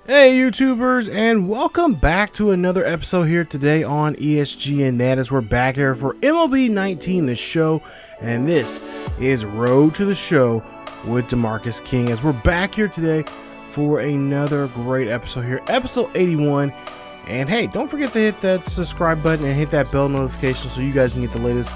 Hey YouTubers, and welcome back to another episode here today on ESGNet as we're back here for MLB 19, the show, and this is Road to the Show with DeMarcus King as we're back here today for another great episode here, episode 81. And hey, don't forget to hit that subscribe button and hit that bell notification so you guys can get the latest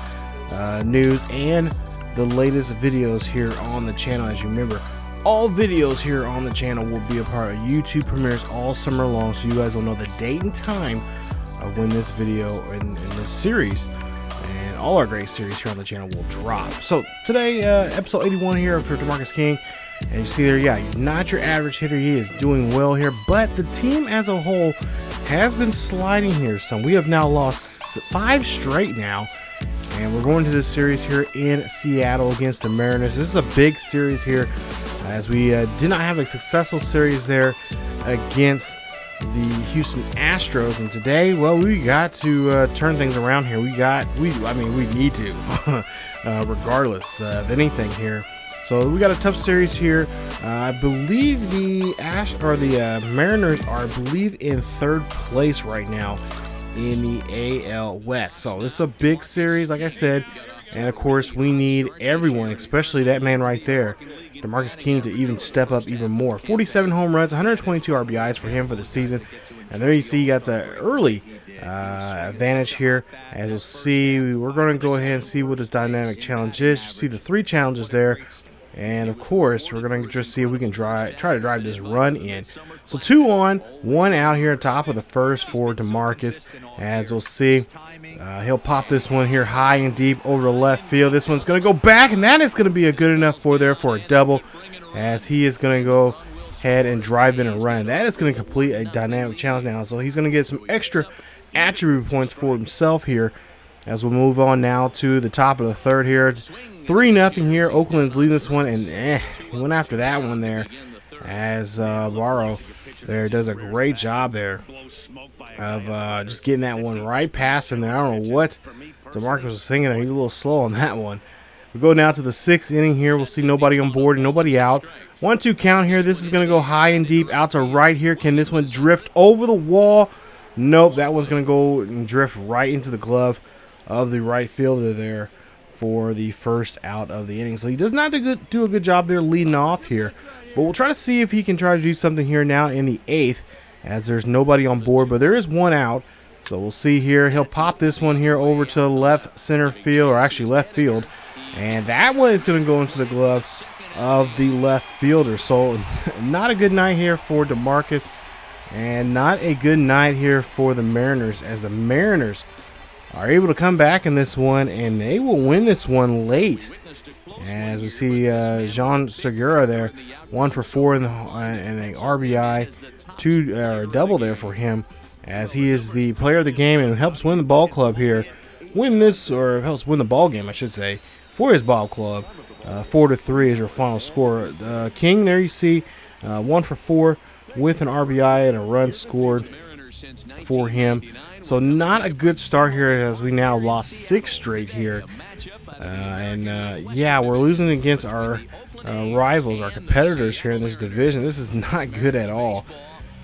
news and the latest videos here on the channel. As you remember, all videos here on the channel will be a part of YouTube premieres all summer long, so you guys will know the date and time of when this video and this series and all our great series here on the channel will drop. So today, episode 81 here for DeMarcus King, and you see there, yeah, he's not your average hitter. He is doing well here, but the team as a whole has been sliding here some. We have now lost 5 straight now, and we're going to this series here in Seattle against the Mariners. This is a big series here, as we did not have a successful series there against the Houston Astros, and today, well, we got to turn things around here. We need to, regardless of anything here. So we got a tough series here. I believe the Mariners are, I believe, in 3rd place right now in the AL West. So this is a big series, like I said, and of course we need everyone, especially that man right there, DeMarcus King, to even step up even more. 47 home runs, 122 RBIs for him for the season. And there you see, you got the early advantage here. As you'll see, we're going to go ahead and see what this dynamic challenge is. You see the 3 challenges there. And of course, we're going to just see if we can try to drive this run in. So 2 on, 1 out here on top of the first for DeMarcus. As we'll see, he'll pop this one here high and deep over the left field. This one's going to go back, and that is going to be a good enough for a double, as he is going to go ahead and drive in a run. That is going to complete a dynamic challenge now. So he's going to get some extra attribute points for himself here, as we'll move on now to the top of the 3rd here. 3-0 here. Oakland's leading this one, and went after that one there, as Barrow there does a great job there of just getting that one right past him there. I don't know what DeMarcus was thinking there. He's a little slow on that one. We go now to the 6th inning here. We'll see nobody on board and nobody out. 1-2 count here. This is going to go high and deep out to right here. Can this one drift over the wall? Nope, that one's going to go and drift right into the glove of the right fielder there for the first out of the inning. So he does not do a good job there leading off here. But we'll try to see if he can try to do something here now in the 8th, as there's nobody on board, but there is 1 out. So we'll see here. He'll pop this one here over to left center field, or actually left field. And that one is going to go into the glove of the left fielder. So not a good night here for DeMarcus, and not a good night here for the Mariners, as the Mariners are able to come back in this one, and they will win this one late. As we see Jean Segura there, 1 for 4 and an RBI, double there for him, as he is the player of the game and helps win the ball club here. Helps win the ball game, I should say, for his ball club. 4-3 is your final score. King, there you see, 1 for 4 with an RBI and a run scored for him. So not a good start here, as we now lost 6 straight here. Yeah, we're losing against our rivals, our competitors here in this division. This is not good at all,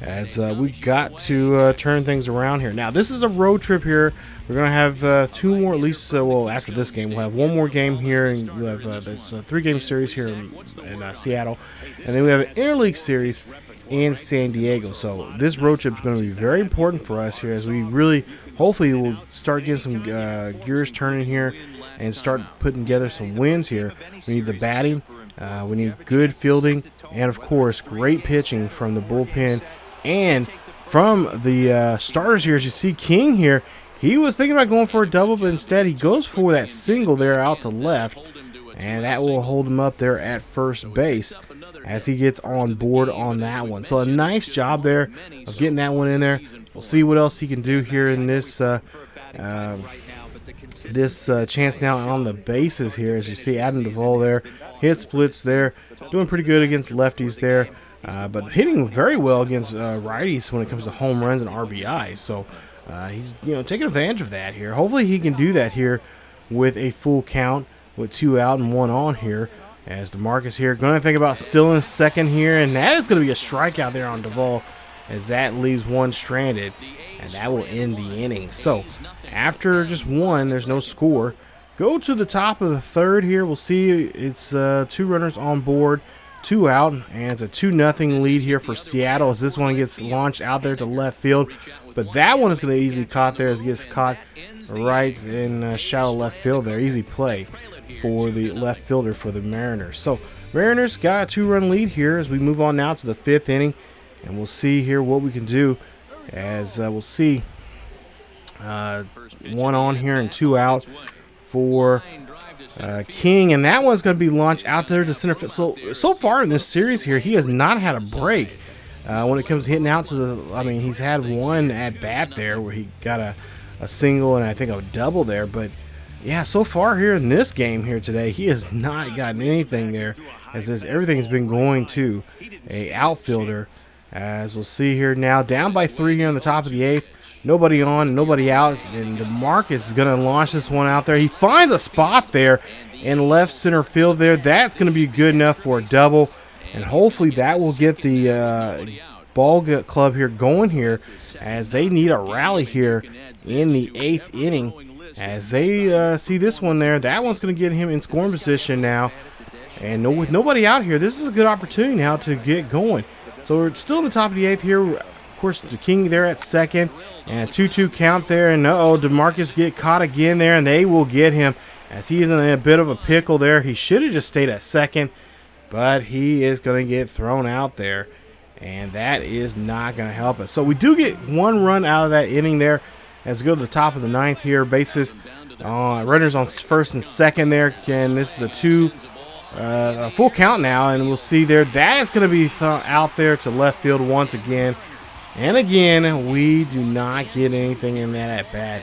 as we got to turn things around here. Now, this is a road trip here. We're going to have 2 more, at least, well, after this game. We'll have 1 more game here, and we'll have it's a 3-game series here in Seattle. And then we have an interleague series in San Diego. So this road trip is going to be very important for us here, as we really, hopefully, will start getting some gears turning here and start putting together some wins here. We need the batting, we need good fielding, and of course great pitching from the bullpen and from the starters here. As you see, King here, he was thinking about going for a double, but instead he goes for that single there out to left, and that will hold him up there at first base, as he gets on board on that one. So a nice job there of getting that one in there. We'll see what else he can do here in this chance now on the bases here. As you see, Adam Duvall there, hit splits there, doing pretty good against lefties there, but hitting very well against righties when it comes to home runs and RBIs. So he's taking advantage of that here. Hopefully he can do that here with a full count with 2 out and 1 on here. As DeMarcus here going to think about still in second here, and that is going to be a strikeout there on Duvall, as that leaves one stranded, and that will end the inning. So after just one, there's no score. Go to the top of the third here. We'll see it's 2 runners on board, 2 out, and it's a 2-0 lead here for Seattle as this one gets launched out there to left field. But that one is going to easily caught there as it gets caught right in shallow left field there. Easy play for the left fielder for the Mariners. So Mariners got a 2-run lead here as we move on now to the 5th inning. And we'll see here what we can do as we'll see 1 on here and 2 out for King, and that one's going to be launched out there to center field. So far in this series here, he has not had a break when it comes to hitting out to the. I mean, he's had one at bat there where he got a single and I think a double there, but yeah, so far here in this game here today, he has not gotten anything there. As everything has been going to a outfielder. As we'll see here now, down by 3 here on the top of the 8th. Nobody on, nobody out, and DeMarcus is going to launch this one out there. He finds a spot there in left center field there. That's going to be good enough for a double, and hopefully that will get the ball club here going here as they need a rally here in the 8th inning. As they see this one there, that one's going to get him in scoring position now. And with nobody out here, this is a good opportunity now to get going. So we're still in the top of the 8th here. Of course, the King there at second, and a 2-2 count there. And DeMarcus get caught again there, and they will get him as he is in a bit of a pickle there. He should have just stayed at second, but he is going to get thrown out there, and that is not going to help us. So we do get 1 run out of that inning there as we go to the top of the 9th here. Bases, runners on first and second there. Again, this is a full count now, and we'll see there. That is going to be out there to left field once again. And again, we do not get anything in that at bat,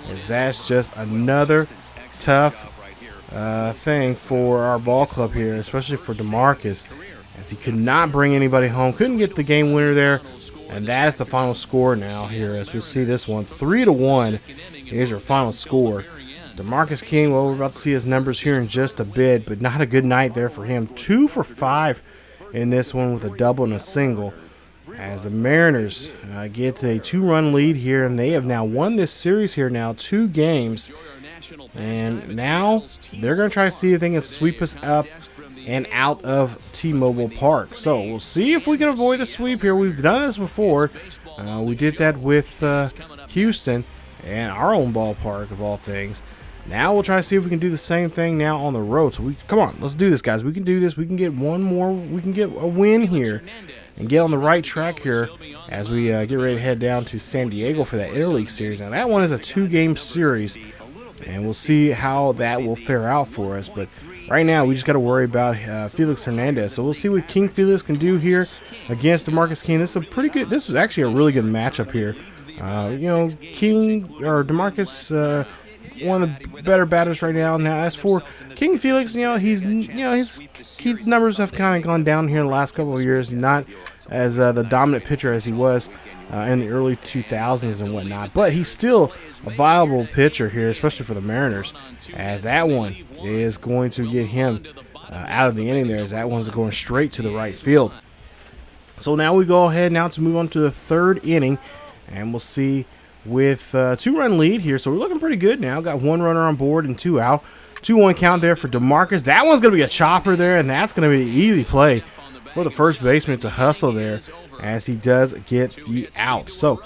as that's just another tough thing for our ball club here, especially for DeMarcus, as he could not bring anybody home, couldn't get the game winner there, and that is the final score now here. As we see this one, 3-1 is your final score. DeMarcus King, well, we're about to see his numbers here in just a bit, but not a good night there for him. 2 for 5 in this one with a double and a single. As the Mariners get a 2-run lead here, and they have now won this series here now 2 games. And now they're going to try to see if they can sweep us up and out of T-Mobile Park. So we'll see if we can avoid a sweep here. We've done this before. We did that with Houston and our own ballpark of all things. Now we'll try to see if we can do the same thing now on the road. So come on, let's do this, guys. We can do this. We can get one more. We can get a win here and get on the right track here as we get ready to head down to San Diego for that interleague series. Now that one is a 2-game series, and we'll see how that will fare out for us. But right now we just got to worry about Felix Hernandez. So we'll see what King Felix can do here against DeMarcus King. This is a pretty good. This is actually a really good matchup here. King or DeMarcus. One of the better batters right now. Now, as for King Felix, his numbers have kind of gone down here in the last couple of years. Not as the dominant pitcher as he was in the early 2000s and whatnot, but he's still a viable pitcher here, especially for the Mariners. As that one is going to get him out of the inning there, as that one's going straight to the right field. So now we go ahead now to move on to the 3rd inning, and we'll see. With a 2-run lead here, so we're looking pretty good now. Got 1 runner on board and 2 out. 2-1 count there for DeMarcus. That one's going to be a chopper there, and that's going to be an easy play for the first baseman to hustle there as he does get the out. So,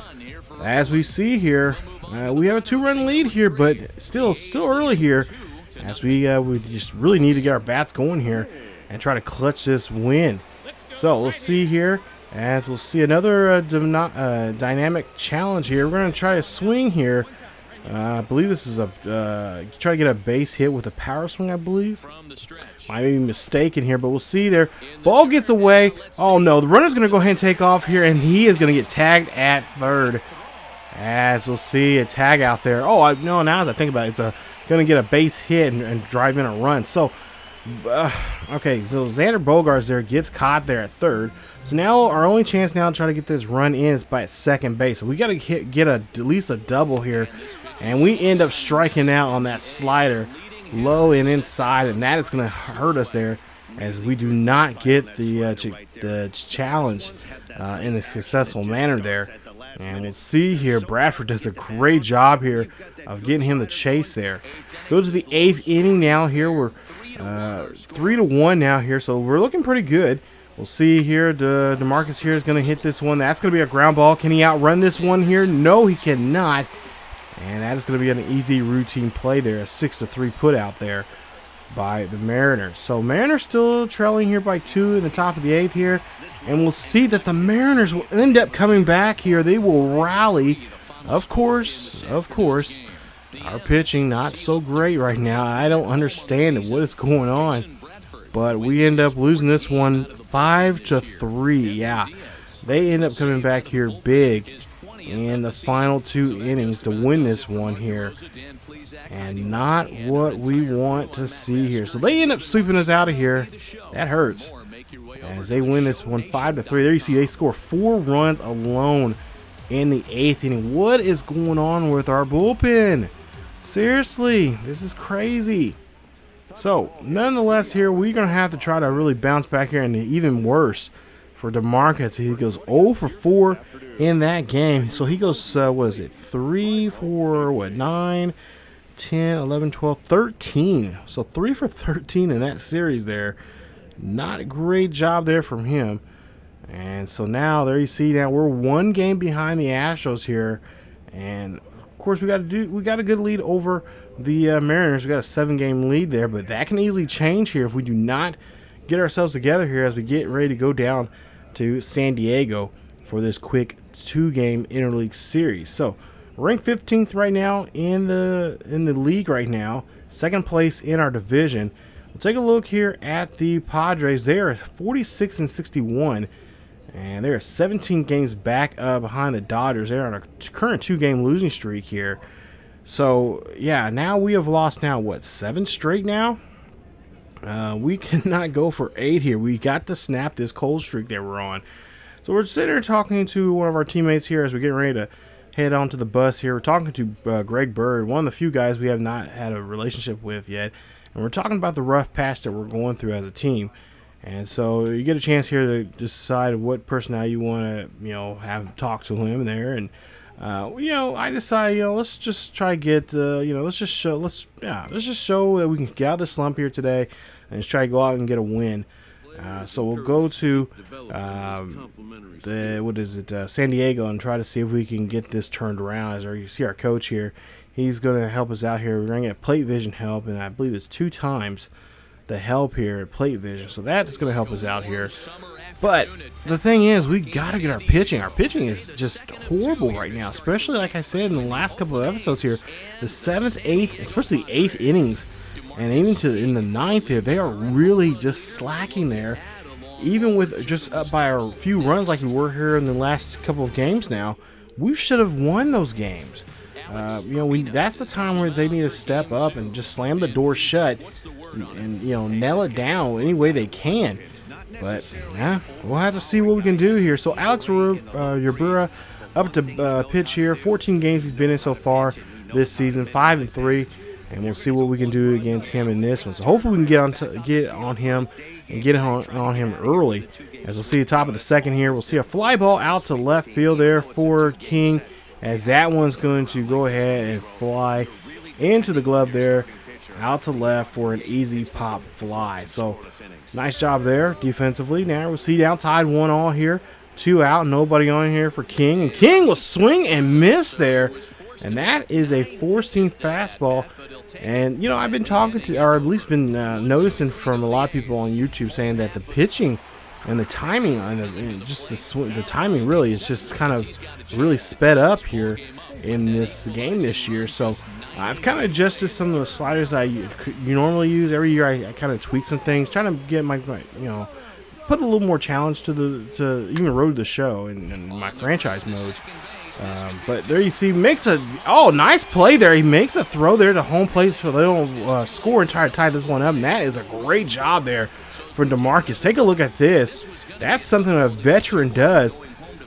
as we see here, we have a 2-run lead here, but still early here as we just really need to get our bats going here and try to clutch this win. So, we'll see here. As we'll see another dynamic challenge here. We're going to try a swing here. I believe this is try to get a base hit with a power swing, I believe. Might be mistaken here, but we'll see there. Ball gets away. Oh, no. The runner's going to go ahead and take off here, and he is going to get tagged at third. As we'll see a tag out there. Oh, no, now as I think about it, it's going to get a base hit and drive in a run. So, okay, so Xander Bogaerts there gets caught there at third. So now our only chance now to try to get this run in is by second base. So we got to get at least a double here, and we end up striking out on that slider low and inside, and that is going to hurt us there as we do not get the challenge in a successful manner there. And we'll see here, Bradford does a great job here of getting him the chase there. Go to the 8th inning now here. We're 3-1 now here, so we're looking pretty good. We'll see here, DeMarcus here is going to hit this one. That's going to be a ground ball. Can he outrun this one here? No, he cannot. And that is going to be an easy routine play there, a 6-3 put out there by the Mariners. So Mariners still trailing here by 2 in the top of the 8th here. And we'll see that the Mariners will end up coming back here. They will rally. Of course, our pitching not so great right now. I don't understand what is going on. But we end up losing this one 5-3. Yeah, they end up coming back here big in the final 2 innings to win this one here. And not what we want to see here. So they end up sweeping us out of here. That hurts. As they win this one 5-3. There you see they score 4 runs alone in the 8th inning. What is going on with our bullpen? Seriously, this is crazy. So, nonetheless here, we're going to have to try to really bounce back here, and even worse for DeMarcus. He goes 0 for 4 in that game. So he goes, what is it, 3 for, 9, 10, 11, 12, 13. So 3 for 13 in that series there. Not a great job there from him. And so now, there you see, now we're 1 game behind the Astros here. And, of course, we got a good lead over the Mariners. We got a 7-game lead there, but that can easily change here if we do not get ourselves together here as we get ready to go down to San Diego for this quick 2-game interleague series. So ranked 15th right now in the league right now, 2nd place in our division. We'll take a look here at the Padres. They are 46-61, and they're 17 games back behind the Dodgers. They're on a current 2-game losing streak here. So, yeah, now we have lost now, what, 7 straight now? We cannot go for 8 here. We got to snap this cold streak that we're on. So we're sitting there talking to one of our teammates here as we're getting ready to head onto the bus here. We're talking to Greg Bird, one of the few guys we have not had a relationship with yet. And we're talking about the rough patch that we're going through as a team. And so you get a chance here to decide what personnel you want to, have talk to him there. And I decided, let's just try to get, let's just show that we can get out of the slump here today and just try to go out and get a win. So we'll go to San Diego and try to see if we can get this turned around. As you see our coach here, he's going to help us out here. We're going to get plate vision help, and I believe it's 2 times the help here at plate vision. So that is going to help us out here. But the thing is, we got to get our pitching. Our pitching is just horrible right now, especially like I said in the last couple of episodes here. The 7th, 8th, especially the 8th innings, and even in the 9th here, they are really just slacking there. Even with just up by a few runs like we were here in the last couple of games now, we should have won those games. That's the time where they need to step up and just slam the door shut and nail it down any way they can. But we'll have to see what we can do here. So Alex Urbura up to pitch here. 14 games he's been in so far this season, 5-3, and we'll see what we can do against him in this one. So hopefully we can get on him and get on him early. As we'll see the top of the 2nd here, we'll see a fly ball out to left field there for King, as that one's going to go ahead and fly into the glove there, out to left for an easy pop fly. So nice job there defensively. Now we'll see down tied 1-1 here, 2 out, nobody on here for King, and King will swing and miss there, and that is a 4-seam fastball. And I've been talking to, or at least been noticing from a lot of people on YouTube saying that the pitching and the timing on the timing really is just kind of really sped up here in this game this year. So I've kind of adjusted some of the sliders you normally use. Every year I kind of tweak some things, trying to get my put a little more challenge to even road the show in my franchise modes. But there you see, makes nice play there. He makes a throw there to home plate so they don't score and try to tie this one up. And that is a great job there for DeMarcus. Take a look at this. That's something a veteran does.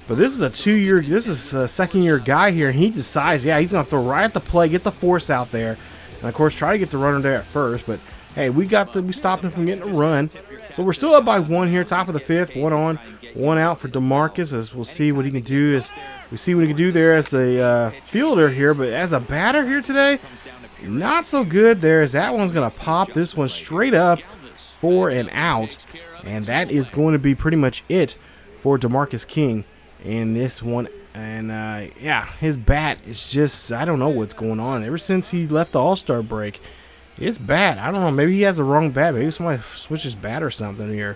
But this is a 2-year, this is a 2nd-year guy here, and he decides, he's going to throw right at the plate, get the force out there, and of course try to get the runner there at first. But hey, we stopped him from getting a run. So we're still up by 1 here, top of the 5th, 1 on, 1 out for DeMarcus, as we'll see what he can do. We see what he can do there as a fielder here, but as a batter here today, not so good there, as that one's going to pop this one straight up for an out, and that is going to be pretty much it for DeMarcus King in this one. And yeah, his bat is just, I don't know what's going on. Ever since he left the All-Star break, it's bad. I don't know, maybe he has the wrong bat. Maybe somebody switches bat or something here.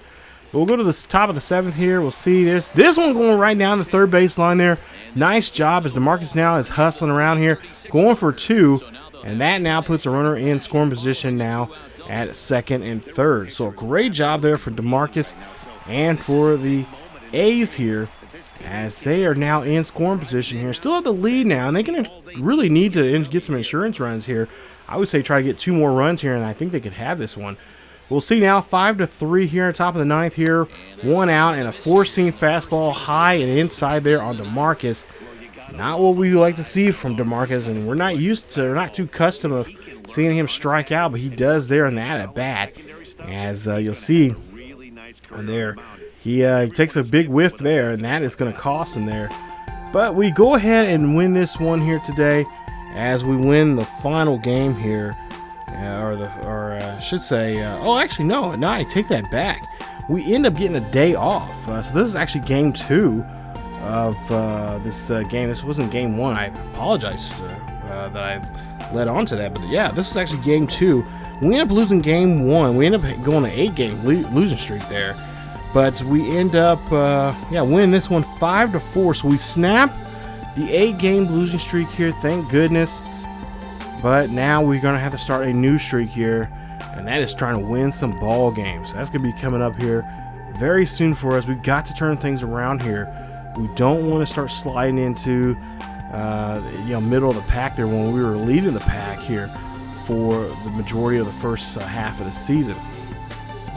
But we'll go to the top of the 7th here. We'll see this one going right down the third baseline there. Nice job as DeMarcus now is hustling around here, going for 2, and that now puts a runner in scoring position now at 2nd and 3rd. So a great job there for DeMarcus and for the A's here, as they are now in scoring position here. Still have the lead now, and they can really need to get some insurance runs here. I would say try to get 2 more runs here, and I think they could have this one. We'll see now, 5-3 here on top of the 9th here. 1 out and a 4-seam fastball high and inside there on DeMarcus. Not what we like to see from DeMarcus, and we're not too accustomed of seeing him strike out, but he does there in that at bat. As you'll see there, he takes a big whiff there, and that is going to cost him there. But we go ahead and win this one here today, as we win the final game here. I should say, actually, no, I take that back. We end up getting a day off. So this is actually game 2 of this game. This wasn't game 1. I apologize that I led on to that. But yeah, this is actually game 2. We end up losing game 1. We end up going to 8-game losing streak there. But we end up, winning this one 5-4. So we snap the 8-game losing streak here. Thank goodness. But now we're going to have to start a new streak here, and that is trying to win some ball games. That's going to be coming up here very soon for us. We've got to turn things around here. We don't want to start sliding into middle of the pack there when we were leading the pack here for the majority of the first half of the season.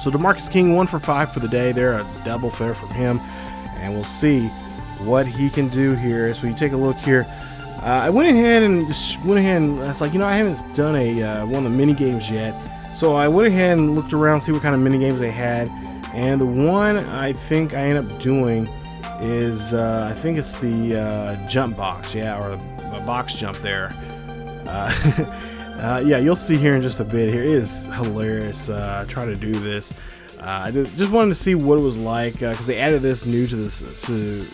So DeMarcus King 1 for 5 for the day there, a double fair from him, and we'll see what he can do here as we take a look here. I went ahead and it's like, I haven't done one of the mini games yet, so I went ahead and looked around, see what kind of mini games they had, and the one I think I end up doing is I think it's the jump box, or a box jump there. Yeah, you'll see here in just a bit. Here it is hilarious. Try to do this. I just wanted to see what it was like, because they added this new to this to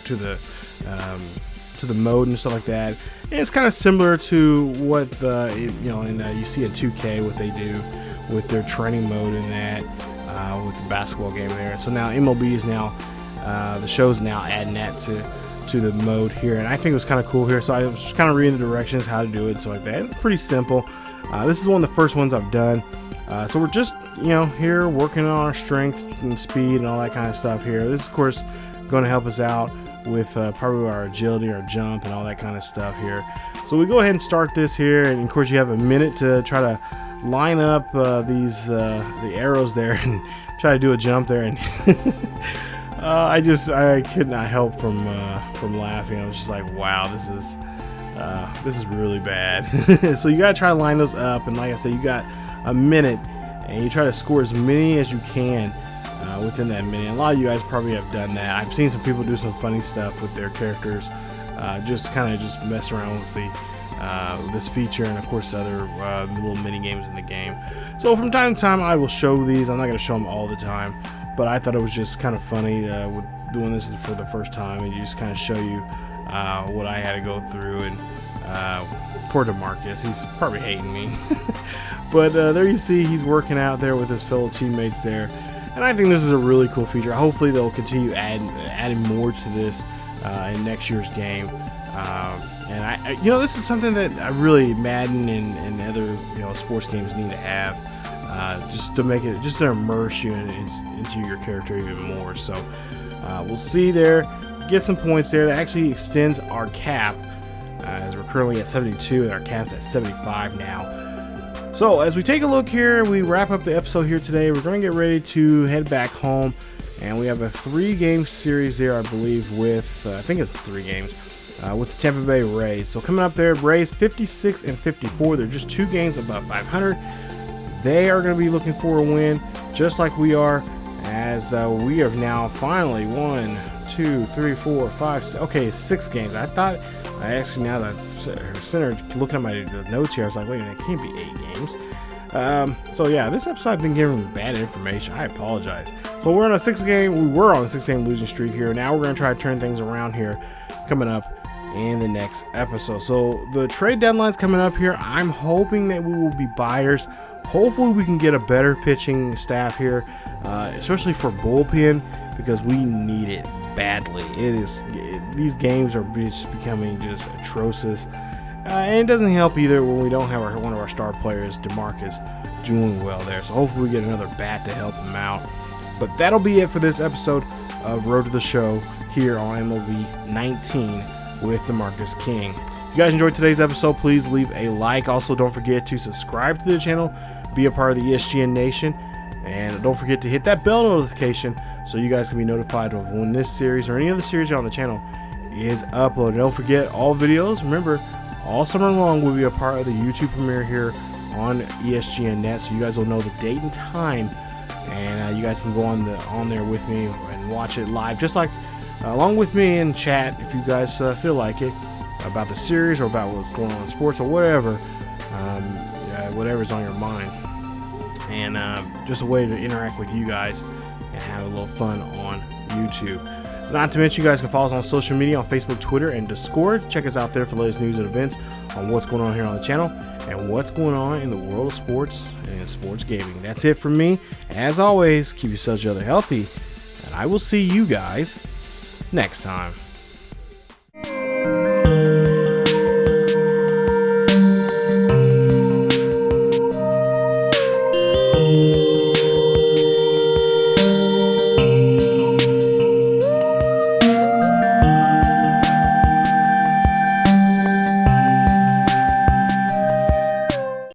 the mode and stuff like that. And it's kind of similar to what you see in 2K what they do with their training mode in that with the basketball game there. So now MLB is now the show's now adding that to the mode here, and I think it was kind of cool here. So I was kind of reading the directions how to do it, so like that. It's pretty simple. This is one of the first ones I've done. So we're just here working on our strength and speed and all that kind of stuff here. This is of course going to help us out with probably our agility, our jump, and all that kind of stuff here. So we go ahead and start this here, and of course you have a minute to try to line up the arrows there and try to do a jump there. And I could not help from laughing. I was just like, wow, this is really bad. So you gotta try to line those up, and like I said, you got a minute, and you try to score as many as you can within that minute. A lot of you guys probably have done that. I've seen some people do some funny stuff with their characters, just mess around with this feature, and of course other little mini games in the game. So from time to time I will show these. I'm not going to show them all the time, but I thought it was just kind of funny with doing this for the first time, and you just kind of show you what I had to go through. And poor DeMarcus, he's probably hating me. But there you see he's working out there with his fellow teammates there. And I think this is a really cool feature. Hopefully they'll continue adding more to this in next year's game. And I this is something that I really Madden and other sports games need to have, just to immerse you into your character even more. So we'll see there, get some points there. That actually extends our cap, as we're currently at 72 and our cap's at 75 now. So as we take a look here, we wrap up the episode here today. We're going to get ready to head back home, and we have a 3-game series there, I believe, with I think it's 3 games with the Tampa Bay Rays. So coming up there, Rays 56 and 54. They're just 2 games above 500. They are going to be looking for a win, just like we are, as we have now finally 1, 2, 3, 4, 5, 6, okay, 6 games. I thought, I actually, now that center, looking at my notes here, I was like, wait a minute, it can't be 8 games. So yeah, this episode I've been giving bad information. I apologize. So we're on a 6-game, we were on a 6-game losing streak here. Now we're going to try to turn things around here coming up in the next episode. So the trade deadline's coming up here. I'm hoping that we will be buyers. Hopefully we can get a better pitching staff here, especially for bullpen, because we need it badly. These games are just becoming just atrocious, and it doesn't help either when we don't have one of our star players, DeMarcus, doing well there. So hopefully we get another bat to help him out. But that'll be it for this episode of Road to the Show here on MLB 19 with DeMarcus King. If you guys enjoyed today's episode, please leave a like. Also, don't forget to subscribe to the channel, be a part of the ESGN Nation, and don't forget to hit that bell notification so you guys can be notified of when this series or any other series on the channel is uploaded. Don't forget, all videos, remember, all summer long will be a part of the YouTube premiere here on ESGNet, so you guys will know the date and time, and you guys can go on there with me and watch it live, just like along with me, and chat if you guys feel like it, about the series or about what's going on in sports or whatever, whatever's on your mind, and just a way to interact with you guys and have a little fun on YouTube. Not to mention, you guys can follow us on social media on Facebook, Twitter, and Discord. Check us out there for the latest news and events on what's going on here on the channel and what's going on in the world of sports and sports gaming. That's it from me. As always, keep yourselves each other healthy, and I will see you guys next time.